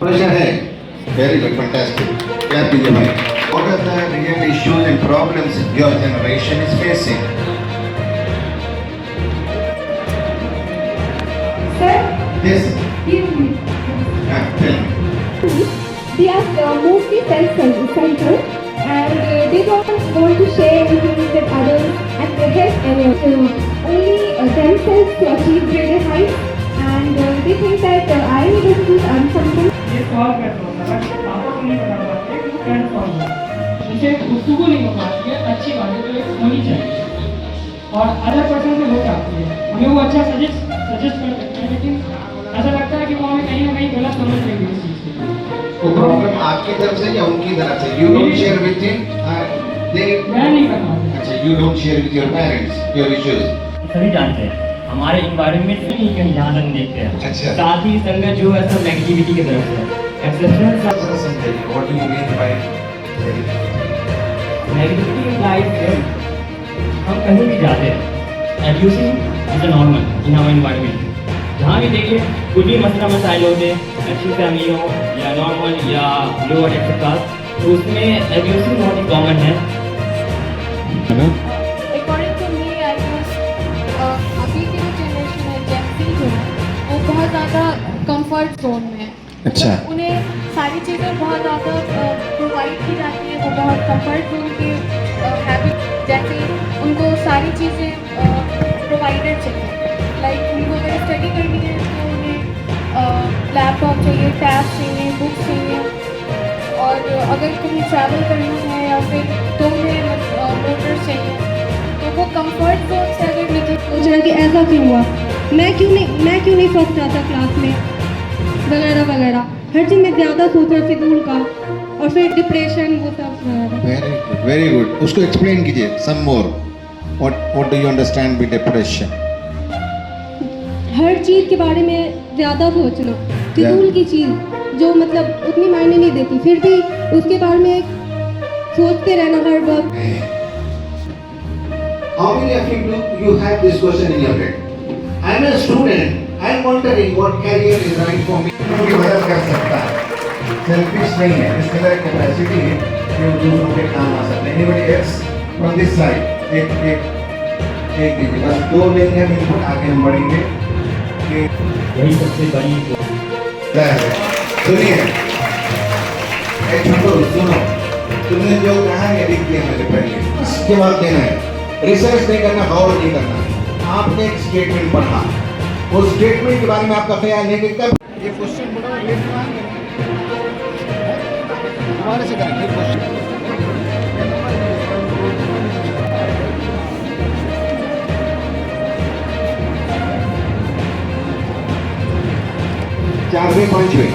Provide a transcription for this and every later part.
Pleasure है. Very good, fantastic. Clap दीजिए भाई. What are the real issues and problems your generation is facing? Sir, Yes. give me. Tell me. They are mostly self-centered and they don't want to share anything with others and they help anyone. Only themselves to achieve greater heights and they think that I am able to earn something. ये solve कैसे होता है पापा को नहीं बता पाते कि वो कैसे सॉल्व होगा उसे गुफ्तगू नहीं हो पाती है अच्छी बात है तो एक होनी चाहिए और अदर पर्सन से हो जाती है हमें वो अच्छा सजेस्ट कर सकते हैं लेकिन ऐसा लगता है कि वो हमें कहीं ना कहीं गलत समझ लेंगे इस चीज़ को वो प्रॉब्लम आपकी तरफ से या उनकी तरफ से? You don't share with him. They. मैं नहीं कर पाता अच्छा, you don't share with your parents your issues. सभी जानते हैं हमारे इन्वायरमेंट में नहीं कहीं ध्यान नहीं देखते हैं अच्छा. साथ ही संगत जो है सब नेगेटिविटी की तरफ है एक्सेप्शनल जरा समझाइए. What do you mean by negativity in life है हम कहीं भी जाते हैं abusing is normal in our environment जहाँ भी देखिए कुछ भी मसला मसाइल होते हैं अच्छी फैमिली हो या नॉर्मल या लोअर एक्सेट्रा तो उसमें एब्यूजिंग बहुत ही कॉमन है According to me, I guess अभी की जो जनरेशन है Gen Z जो है वो बहुत ज़्यादा कंफर्ट जोन में है. अच्छा. उन्हें सारी चीज़ें बहुत ज़्यादा प्रोवाइड की जाती है वो बहुत कंफर्ट जोन के हैबिट जैसे उनको सारी चीज़ें प्रोवाइडेड चाहिए. लाइक उनको अगर स्टडी करनी है तो उन्हें लैपटॉप चाहिए, टैब चाहिए, बुक्स चाहिए और अगर कहीं ट्रैवल करना है या फिर तो उन्हें मोटर्स चाहिए. तो वो कंफर्ट जोन से अगर निकल सोच रहा कि ऐसा क्यों हुआ, मैं क्यों नहीं फर्स्ट आता क्लास में वगैरह वगैरह. हर चीज़ में ज़्यादा सोच रहा फिजूल का और फिर डिप्रेशन वो सब वगैरह. Very good. Very good. उसको explain कीजिए. Some more. What do you understand by depression? हर चीज़ के बारे में ज़्यादा सोचना, फिजूल की चीज़ जो मतलब उतनी मायने नहीं देती फिर भी उसके बारे में सोचते रहना हर वक्त. How many of you have this question in your head? I am a student. I am wondering what career is right for me. की मदद कर सकता है. Selfish नहीं है. इसके अंदर कैपेसिटी है कि वो दूसरों के काम आ सकते हैं. Anybody else from this side? एक दीजिए. बस दो लेंगे हम इनपुट आगे हम बढ़ेंगे. यही सबसे बड़ी सुनिए. छोटो सुनो. तुमने जो कहा है लिख दिया मैंने पहले. इसके बाद देना है. रिसर्च नहीं करना, गौर नहीं करना. आपने एक स्टेटमेंट पढ़ा. उस स्टेटमेंट के बारे में आपका ख्याल है कि कब ये क्वेश्चन बड़ा लेट में आएंगे हमारे से करेंगे क्वेश्चन. चारवें पांचवें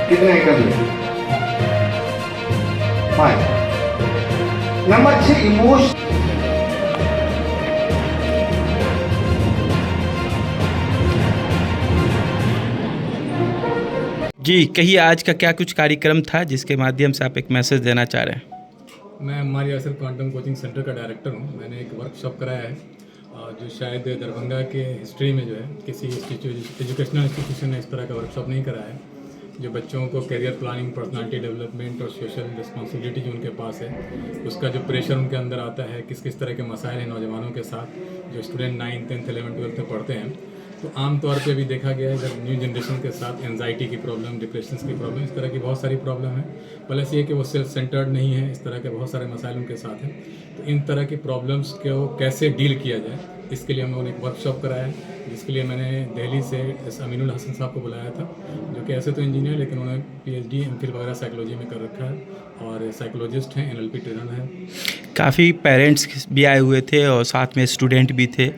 कितने कर लिए? 5. Number 6 emotion. जी कहिए आज का क्या कुछ कार्यक्रम था जिसके माध्यम से आप एक मैसेज देना चाह रहे हैं? मैं हमारी असर क्वांटम कोचिंग सेंटर का डायरेक्टर हूँ. मैंने एक वर्कशॉप कराया है जो शायद दरभंगा के हिस्ट्री में जो है किसी एजुकेशनल इंस्टीट्यूशन ने इस तरह का वर्कशॉप नहीं कराया है जो बच्चों को करियर प्लानिंग, पर्सनालिटी डेवलपमेंट और सोशल रिस्पॉन्सिबिलिटी जो उनके पास है उसका जो प्रेशर उनके अंदर आता है, किस किस तरह के मसाइल हैं नौजवानों के साथ जो student 9th, 10th, 11th, 12th में पढ़ते हैं. तो आम तौर पे भी देखा गया है जब न्यू जनरेशन के साथ एंजाइटी की प्रॉब्लम, डिप्रेशन की प्रॉब्लम, इस तरह की बहुत सारी प्रॉब्लम है. प्लस ये कि वो सेल्फ सेंटर्ड नहीं है, इस तरह के बहुत सारे मसाइल उनके साथ हैं. तो इन तरह की प्रॉब्लम्स को कैसे डील किया जाए इसके लिए हम लोगों ने एक वर्कशॉप कराया है जिसके लिए मैंने दिल्ली से एस अमीनुल हसन साहब को बुलाया था जो कि ऐसे तो इंजीनियर लेकिन उन्होंने PhD MPhil वगैरह साइकोलॉजी में कर रखा है और साइकोलॉजिस्ट हैं, NLP ट्रेनर हैं. काफ़ी पेरेंट्स भी आए हुए थे और साथ में स्टूडेंट भी थे.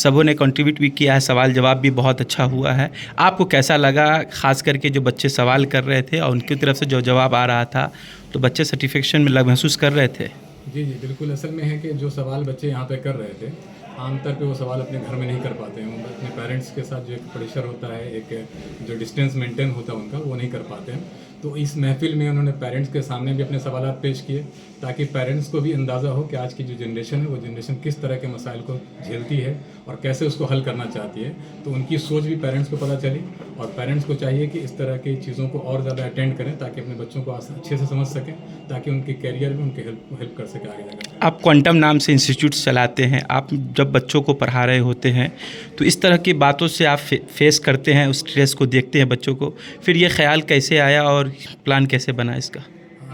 सबों ने कंट्रीब्यूट भी किया है. सवाल जवाब भी बहुत अच्छा हुआ है. आपको कैसा लगा, ख़ास करके जो बच्चे सवाल कर रहे थे और उनकी तरफ से जो जवाब आ रहा था तो बच्चे सेटिस्फेक्शन में महसूस कर रहे थे? जी बिल्कुल. असल में है कि जो सवाल बच्चे यहाँ पे कर रहे थे आमतौर पे वो सवाल अपने घर में नहीं कर पाते हैं. वो अपने पेरेंट्स के साथ जो एक प्रेशर होता है, एक जो डिस्टेंस मेंटेन होता है उनका, वो नहीं कर पाते हैं. तो इस महफिल में उन्होंने पेरेंट्स के सामने भी अपने सवालात पेश किए ताकि पेरेंट्स को भी अंदाज़ा हो कि आज की जो जनरेशन है वो जनरेशन किस तरह के मसाइल को झेलती है और कैसे उसको हल करना चाहती है. तो उनकी सोच भी पेरेंट्स को पता चली और पेरेंट्स को चाहिए कि इस तरह की चीज़ों को और ज़्यादा अटेंड करें ताकि अपने बच्चों को अच्छे से समझ सकें, ताकि उनके करियर में उनकी हेल्प कर सके आगे जाकर। आप क्वांटम नाम से इंस्टीट्यूट चलाते हैं, आप जब बच्चों को पढ़ा रहे होते हैं तो इस तरह की बातों से आप फेस करते हैं, उस स्ट्रेस को देखते हैं बच्चों को, फिर ये ख्याल कैसे आया और प्लान कैसे बना इसका?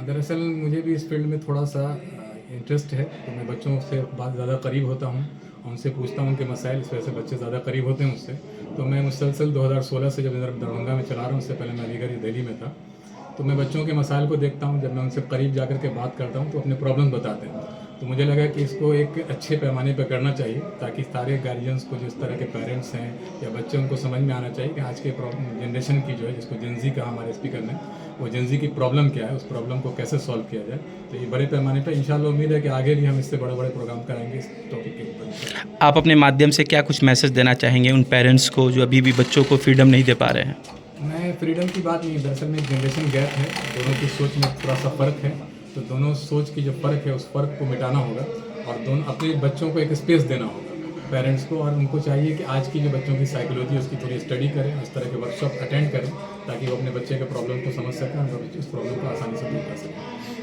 दरअसल मुझे भी इस फील्ड में थोड़ा सा इंटरेस्ट है, तो मैं बच्चों से बहुत ज़्यादा करीब होता हूँ, उनसे पूछता हूँ उनके मसाइल, इस वजह से बच्चे ज़्यादा करीब होते हैं मुझसे। तो मैं मुसलसल 2016 से जब इधर दरभंगा में चला रहा हूँ, उससे पहले मैं अलीगढ़ दिल्ली में था, तो मैं बच्चों के मसाइल को देखता हूँ। जब मैं उनसे करीब जाकर के बात करता हूँ तो अपने प्रॉब्लम बताते हैं, तो मुझे लगा कि इसको एक अच्छे पैमाने पर करना चाहिए ताकि सारे गार्जियंस को, जिस तरह के पेरेंट्स हैं या बच्चे, उनको समझ में आना चाहिए कि आज के जनरेशन की जो है, जिसको जेनजी कहा हमारे स्पीकर ने, वो जेनजी की प्रॉब्लम क्या है, उस प्रॉब्लम को कैसे सॉल्व किया जाए। तो ये बड़े पैमाने पर इंशाल्लाह उम्मीद है कि आगे भी हम इससे बड़े बड़े प्रोग्राम कराएंगे इस टॉपिक के ऊपर। आप अपने माध्यम से क्या कुछ मैसेज देना चाहेंगे उन पेरेंट्स को जो अभी भी बच्चों को फ्रीडम नहीं दे पा रहे हैं? मैं फ्रीडम की बात नहीं, दरअसल में जनरेशन गैप है, दोनों की सोच में थोड़ा सा फ़र्क है, तो दोनों सोच की जो फ़र्क है उस फ़र्क को मिटाना होगा और दोनों अपने बच्चों को एक स्पेस देना होगा पेरेंट्स को, और उनको चाहिए कि आज की जो बच्चों की साइकोलॉजी है उसकी थोड़ी स्टडी करें, इस तरह के वर्कशॉप अटेंड करें ताकि वो अपने बच्चे के प्रॉब्लम को समझ सकें और उस प्रॉब्लम को आसानी से दूर कर सकें।